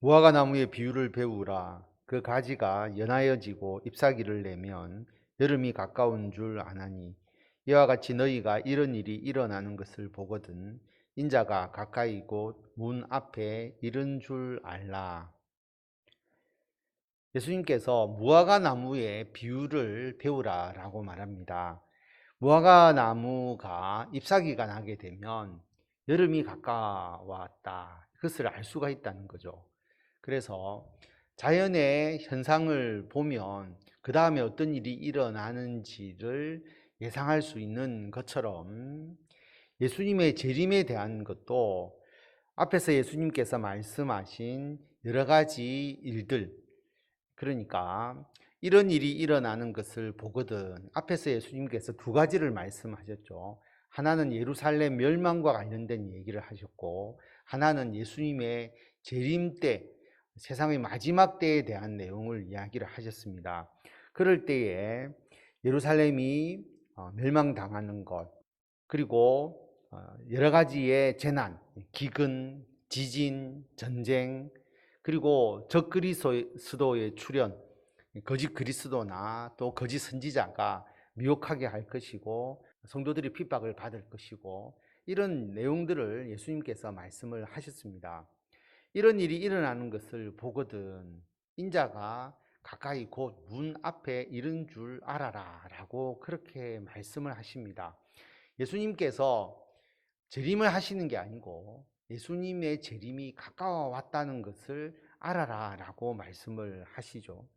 무화과 나무의 비유를 배우라. 그 가지가 연하여지고 잎사귀를 내면 여름이 가까운 줄 아나니 이와 같이 너희가 이런 일이 일어나는 것을 보거든 인자가 가까이 곧 문 앞에 이른 줄 알라. 예수님께서 무화과 나무의 비유를 배우라라고 말합니다. 무화과 나무가 잎사귀가 나게 되면 여름이 가까웠다. 그것을 알 수가 있다는 거죠. 그래서 자연의 현상을 보면 그 다음에 어떤 일이 일어나는지를 예상할 수 있는 것처럼 예수님의 재림에 대한 것도 앞에서 예수님께서 말씀하신 여러 가지 일들, 그러니까 이런 일이 일어나는 것을 보거든 앞에서 예수님께서 두 가지를 말씀하셨죠. 하나는 예루살렘 멸망과 관련된 얘기를 하셨고, 하나는 예수님의 재림 때, 세상의 마지막 때에 대한 내용을 이야기를 하셨습니다. 그럴 때에 예루살렘이 멸망당하는 것, 그리고 여러 가지의 재난, 기근, 지진, 전쟁, 그리고 적그리스도의 출현, 거짓 그리스도나 또 거짓 선지자가 미혹하게 할 것이고 성도들이 핍박을 받을 것이고, 이런 내용들을 예수님께서 말씀을 하셨습니다. 이런 일이 일어나는 것을 보거든 인자가 가까이 곧 문 앞에 이른 줄 알아라 라고 그렇게 말씀을 하십니다. 예수님께서 재림을 하시는 게 아니고 예수님의 재림이 가까워 왔다는 것을 알아라 라고 말씀을 하시죠.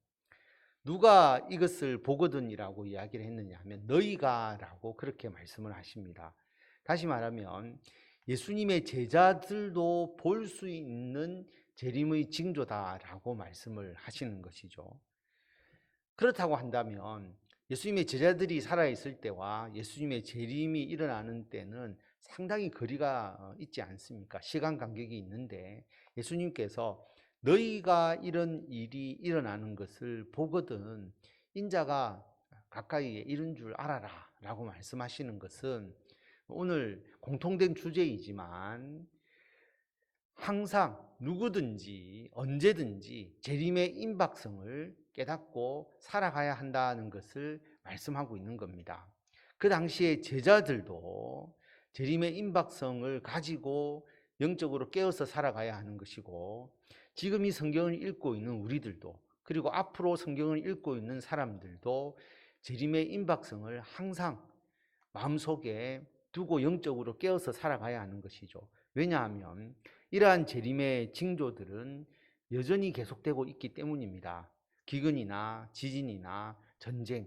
누가 이것을 보거든이라고 이야기를 했느냐 하면 너희가 라고 그렇게 말씀을 하십니다. 다시 말하면 예수님의 제자들도 볼 수 있는 재림의 징조다라고 말씀을 하시는 것이죠. 그렇다고 한다면 예수님의 제자들이 살아있을 때와 예수님의 재림이 일어나는 때는 상당히 거리가 있지 않습니까? 시간 간격이 있는데 예수님께서 너희가 이런 일이 일어나는 것을 보거든 인자가 가까이에 이른 줄 알아라 라고 말씀하시는 것은 오늘 공통된 주제이지만 항상 누구든지 언제든지 재림의 임박성을 깨닫고 살아가야 한다는 것을 말씀하고 있는 겁니다. 그 당시에 제자들도 재림의 임박성을 가지고 영적으로 깨어서 살아가야 하는 것이고, 지금 이 성경을 읽고 있는 우리들도, 그리고 앞으로 성경을 읽고 있는 사람들도 재림의 임박성을 항상 마음속에 두고 영적으로 깨어서 살아가야 하는 것이죠. 왜냐하면 이러한 재림의 징조들은 여전히 계속되고 있기 때문입니다. 기근이나 지진이나 전쟁,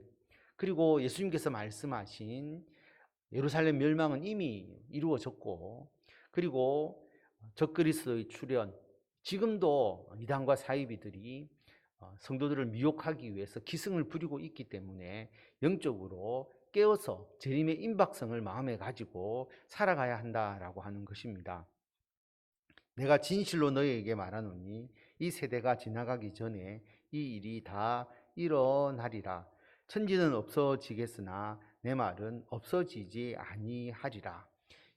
그리고 예수님께서 말씀하신 예루살렘 멸망은 이미 이루어졌고, 그리고 적그리스도의 출현, 지금도 이단과 사이비들이 성도들을 미혹하기 위해서 기승을 부리고 있기 때문에 영적으로 깨어서 재림의 임박성을 마음에 가지고 살아가야 한다라고 하는 것입니다. 내가 진실로 너희에게 말하노니 이 세대가 지나가기 전에 이 일이 다 일어나리라. 천지는 없어지겠으나 내 말은 없어지지 아니하리라.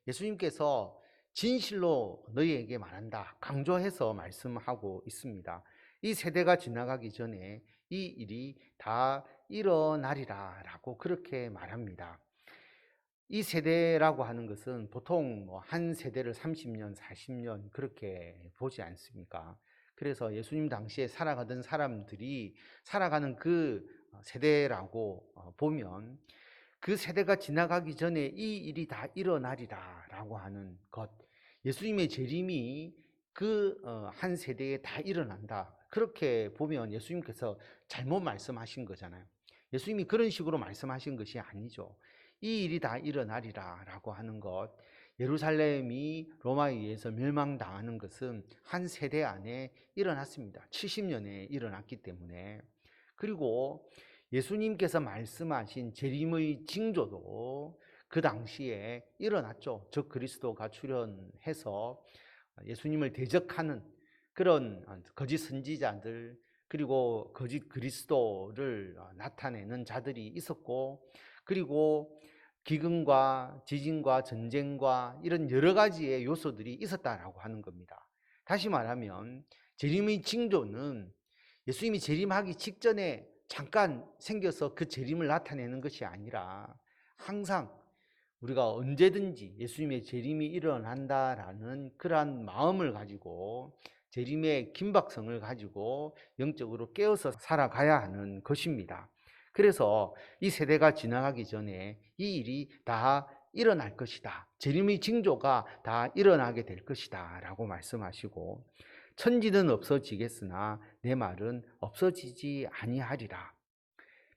예수님께서 진실로 너희에게 말한다 강조해서 말씀하고 있습니다. 이 세대가 지나가기 전에 이 일이 다 일어나리라 라고 그렇게 말합니다. 이 세대라고 하는 것은 보통 한 세대를 30년, 40년 그렇게 보지 않습니까? 그래서 예수님 당시에 살아가던 사람들이 살아가는 그 세대라고 보면 그 세대가 지나가기 전에 이 일이 다 일어나리라 라고 하는 것, 예수님의 재림이 그 한 세대에 다 일어난다, 그렇게 보면 예수님께서 잘못 말씀하신 거잖아요. 예수님이 그런 식으로 말씀하신 것이 아니죠. 이 일이 다 일어나리라 라고 하는 것, 예루살렘이 로마에 의해서 멸망당하는 것은 한 세대 안에 일어났습니다. 70년에 일어났기 때문에. 그리고 예수님께서 말씀하신 재림의 징조도 그 당시에 일어났죠. 적 그리스도가 출현해서 예수님을 대적하는 그런 거짓 선지자들, 그리고 거짓 그리스도를 나타내는 자들이 있었고, 그리고 기근과 지진과 전쟁과 이런 여러 가지의 요소들이 있었다라고 하는 겁니다. 다시 말하면 재림의 징조는 예수님이 재림하기 직전에 잠깐 생겨서 그 재림을 나타내는 것이 아니라 항상 우리가 언제든지 예수님의 재림이 일어난다라는 그러한 마음을 가지고 재림의 긴박성을 가지고 영적으로 깨어서 살아가야 하는 것입니다. 그래서 이 세대가 지나가기 전에 이 일이 다 일어날 것이다. 재림의 징조가 다 일어나게 될 것이다 라고 말씀하시고, 천지는 없어지겠으나 내 말은 없어지지 아니하리라.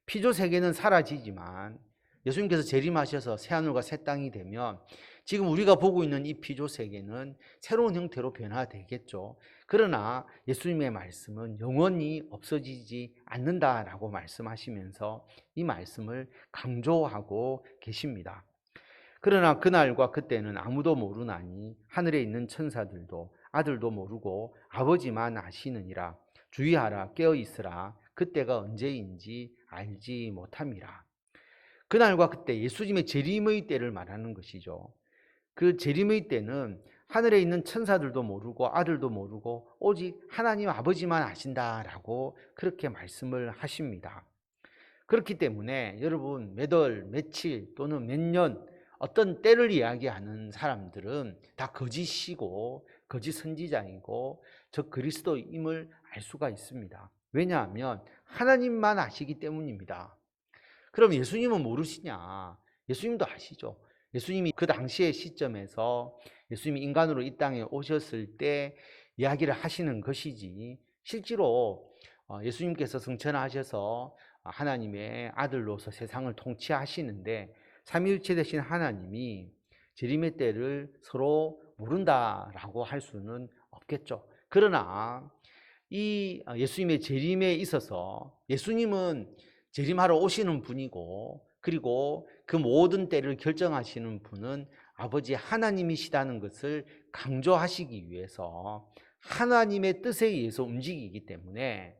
피조 세계는 사라지지만 예수님께서 재림하셔서 새하늘과 새 땅이 되면 지금 우리가 보고 있는 이 피조 세계는 새로운 형태로 변화되겠죠. 그러나 예수님의 말씀은 영원히 없어지지 않는다라고 말씀하시면서 이 말씀을 강조하고 계십니다. 그러나 그날과 그때는 아무도 모르나니 하늘에 있는 천사들도 아들도 모르고 아버지만 아시느니라. 주의하라, 깨어있으라. 그때가 언제인지 알지 못함이라. 그날과 그때, 예수님의 재림의 때를 말하는 것이죠. 그 재림의 때는 하늘에 있는 천사들도 모르고 아들도 모르고 오직 하나님 아버지만 아신다라고 그렇게 말씀을 하십니다. 그렇기 때문에 여러분, 몇 월, 며칠 또는 몇 년 어떤 때를 이야기하는 사람들은 다 거짓이고 거짓 선지자이고 저 그리스도임을 알 수가 있습니다. 왜냐하면 하나님만 아시기 때문입니다. 그럼 예수님은 모르시냐? 예수님도 아시죠. 예수님이 그 당시의 시점에서 예수님이 인간으로 이 땅에 오셨을 때 이야기를 하시는 것이지, 실제로 예수님께서 승천하셔서 하나님의 아들로서 세상을 통치하시는데 삼위일체 되신 하나님이 재림의 때를 서로 모른다라고 할 수는 없겠죠. 그러나 이 예수님의 재림에 있어서 예수님은 재림하러 오시는 분이고, 그리고 그 모든 때를 결정하시는 분은 아버지 하나님이시다는 것을 강조하시기 위해서 하나님의 뜻에 의해서 움직이기 때문에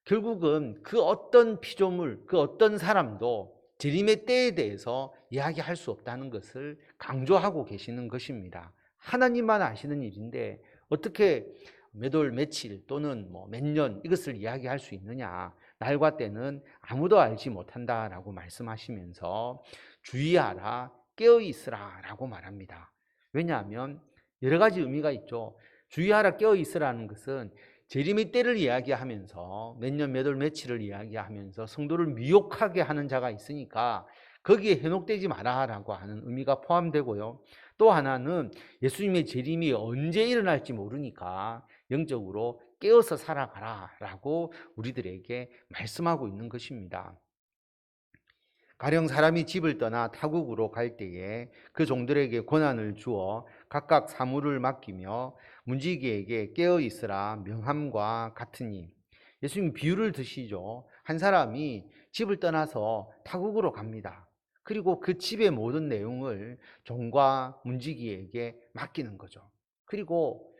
결국은 그 어떤 피조물, 그 어떤 사람도 재림의 때에 대해서 이야기할 수 없다는 것을 강조하고 계시는 것입니다. 하나님만 아시는 일인데 어떻게 몇 월, 며칠 또는 몇 년 이것을 이야기할 수 있느냐? 날과 때는 아무도 알지 못한다라고 말씀하시면서 주의하라, 깨어있으라 라고 말합니다. 왜냐하면 여러 가지 의미가 있죠. 주의하라, 깨어있으라는 것은 재림의 때를 이야기하면서 몇 년, 몇 월, 며칠을 이야기하면서 성도를 미혹하게 하는 자가 있으니까 거기에 현혹되지 마라라고 하는 의미가 포함되고요. 또 하나는 예수님의 재림이 언제 일어날지 모르니까 영적으로 깨어서 살아가라라고 우리들에게 말씀하고 있는 것입니다. 가령 사람이 집을 떠나 타국으로 갈 때에 그 종들에게 권한을 주어 각각 사물을 맡기며 문지기에게 깨어있으라 명함과 같으니, 예수님 비유를 드시죠. 한 사람이 집을 떠나서 타국으로 갑니다. 그리고 그 집의 모든 내용을 종과 문지기에게 맡기는 거죠. 그리고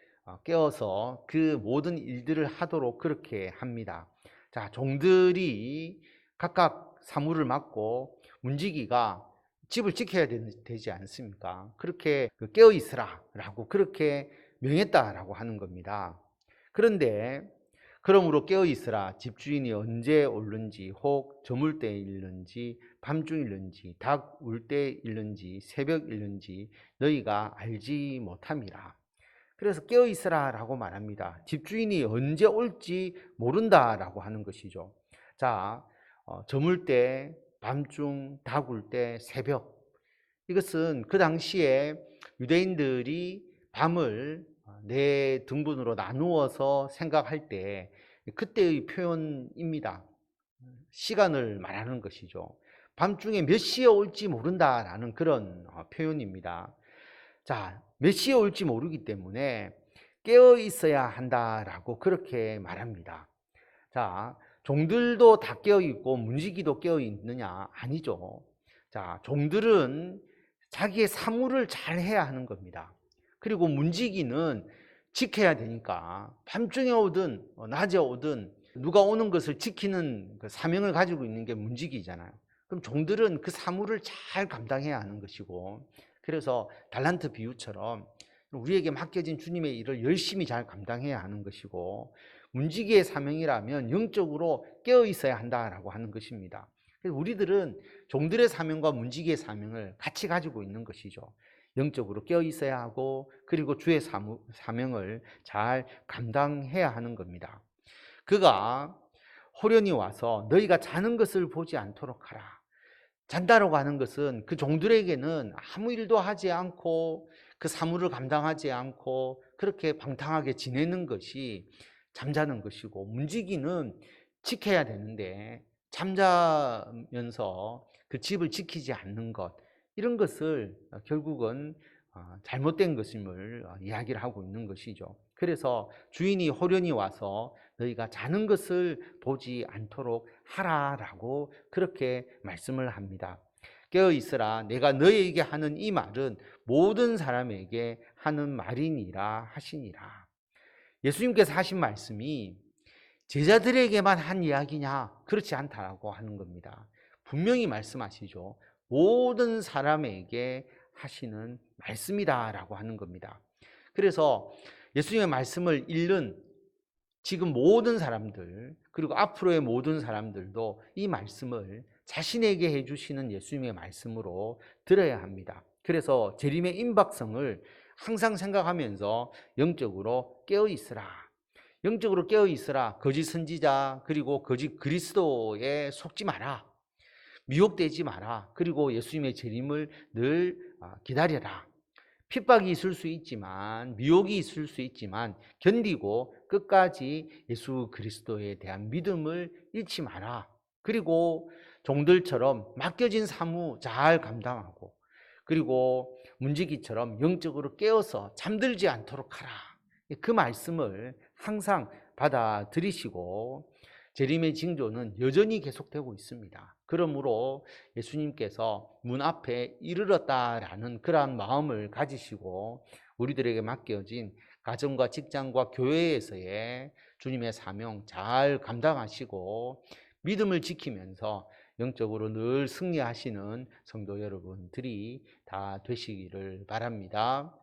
깨어서 그 모든 일들을 하도록 그렇게 합니다. 자, 종들이 각각 사물을 맡고 문지기가 집을 지켜야 되지 않습니까? 그렇게 깨어 있으라 라고 그렇게 명했다라고 하는 겁니다. 그런데 그러므로 깨어 있으라, 집주인이 언제 올는지, 혹 저물 때일는지, 밤중일는지, 닭 울 때일는지, 새벽일는지 너희가 알지 못함이라. 그래서 깨어 있으라 라고 말합니다. 집주인이 언제 올지 모른다라고 하는 것이죠. 자, 저물 때, 밤중, 닭 울 때, 새벽. 이것은 그 당시에 유대인들이 밤을 네 등분으로 나누어서 생각할 때 그때의 표현입니다. 시간을 말하는 것이죠. 밤중에 몇 시에 올지 모른다라는 그런 표현입니다. 자, 몇 시에 올지 모르기 때문에 깨어 있어야 한다라고 그렇게 말합니다. 자, 종들도 다 깨어 있고 문지기도 깨어 있느냐? 아니죠. 자, 종들은 자기의 사물을 잘 해야 하는 겁니다. 그리고 문지기는 지켜야 되니까 밤중에 오든 낮에 오든 누가 오는 것을 지키는 그 사명을 가지고 있는 게 문지기잖아요. 그럼 종들은 그 사물을 잘 감당해야 하는 것이고, 그래서 달란트 비유처럼 우리에게 맡겨진 주님의 일을 열심히 잘 감당해야 하는 것이고, 문지기의 사명이라면 영적으로 깨어 있어야 한다라고 하는 것입니다. 그래서 우리들은 종들의 사명과 문지기의 사명을 같이 가지고 있는 것이죠. 영적으로 깨어 있어야 하고, 그리고 주의 사명을 잘 감당해야 하는 겁니다. 그가 호련히 와서 너희가 자는 것을 보지 않도록 하라. 잔다라고 하는 것은 그 종들에게는 아무 일도 하지 않고 그 사물을 감당하지 않고 그렇게 방탕하게 지내는 것이 잠자는 것이고, 문지기는 지켜야 되는데 잠자면서 그 집을 지키지 않는 것, 이런 것을 결국은 잘못된 것임을 이야기를 하고 있는 것이죠. 그래서 주인이 호련히 와서 너희가 자는 것을 보지 않도록 하라라고 그렇게 말씀을 합니다. 깨어 있으라. 내가 너희에게 하는 이 말은 모든 사람에게 하는 말이니라 하시니라. 예수님께서 하신 말씀이 제자들에게만 한 이야기냐? 그렇지 않다라고 하는 겁니다. 분명히 말씀하시죠. 모든 사람에게 하시는 말씀이다라고 하는 겁니다. 그래서 예수님의 말씀을 읽는 지금 모든 사람들, 그리고 앞으로의 모든 사람들도 이 말씀을 자신에게 해주시는 예수님의 말씀으로 들어야 합니다. 그래서 재림의 임박성을 항상 생각하면서 영적으로 깨어 있으라. 영적으로 깨어 있으라. 거짓 선지자 그리고 거짓 그리스도에 속지 마라. 미혹되지 마라. 그리고 예수님의 재림을 늘 기다려라. 핍박이 있을 수 있지만, 미혹이 있을 수 있지만 견디고 끝까지 예수 그리스도에 대한 믿음을 잃지 마라. 그리고 종들처럼 맡겨진 사무 잘 감당하고, 그리고 문지기처럼 영적으로 깨어서 잠들지 않도록 하라. 그 말씀을 항상 받아들이시고, 재림의 징조는 여전히 계속되고 있습니다. 그러므로 예수님께서 문 앞에 이르렀다라는 그러한 마음을 가지시고 우리들에게 맡겨진 가정과 직장과 교회에서의 주님의 사명 잘 감당하시고 믿음을 지키면서 영적으로 늘 승리하시는 성도 여러분들이 다 되시기를 바랍니다.